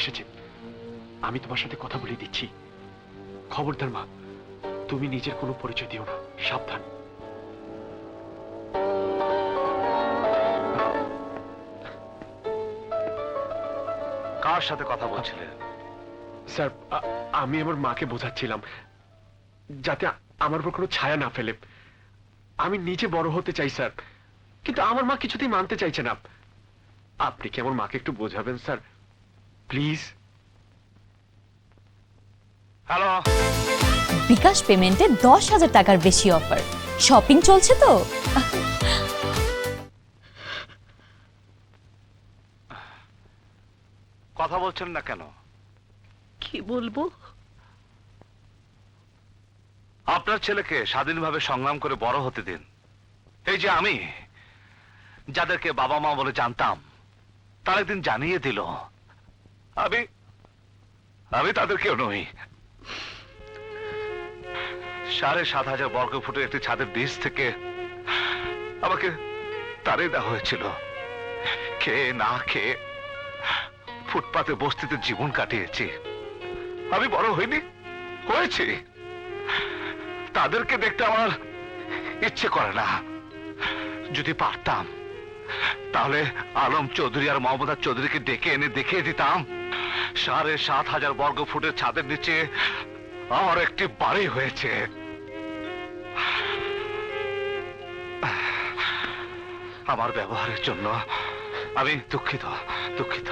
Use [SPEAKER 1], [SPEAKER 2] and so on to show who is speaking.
[SPEAKER 1] এসেছে। আমি তোমার সাথে কথা বলে দিচ্ছি। খবরদার মা, তুমি নিজের কোনো পরিচয় দিও না, সাবধান।
[SPEAKER 2] কার সাথে কথা বলছিলেন?
[SPEAKER 1] স্যার, আমি আমার মাকে বোঝাচ্ছিলাম যাতে আমার উপর কোনো ছায়া না ফেলে। আমি নিজে বড় হতে চাই স্যার, কিন্তু আমার মা কিছুতেই মানতে চাইছে না। আপনি কি আমার মাকে একটু বোঝাবেন স্যার, প্লিজ?
[SPEAKER 2] হ্যালো,
[SPEAKER 3] বিকাশ পেমেন্টে 10,000 টাকার বেশি অফার। শপিং চলছে তো।
[SPEAKER 2] কথা বলছেন না কেন?
[SPEAKER 4] কি বলবো?
[SPEAKER 2] আপনার ছেলেকে স্বাধীনভাবে সংগ্রাম করে বড় হতে দিন। এই যে আমি যাদেরকে বাবা মা বলে জানতাম, তারা একদিন জানিয়ে দিল আমি আমি তাদের কেউ নই। 7,500 বর্গফুটের একটি ছাদের নিচ থেকে আমাকে তাড়িয়ে দেওয়া হয়েছিল। খেয়ে না খেয়ে ফুটপাতে বস্তিতে জীবন কাটিয়েছি। আমি বড় হইনি, হয়েছি। তাদেরকে দেখতে আমার ইচ্ছে করে না। যদি পারতাম তাহলে আলম চৌধুরী আর মমতা চৌধুরীকে ডেকে এনে দেখিয়ে দিতাম 7,500 বর্গফুটের ছাদের নিচে আমার একটি বাড়ি হয়েছে। আমার ব্যবহারের জন্য আমি দুঃখিত।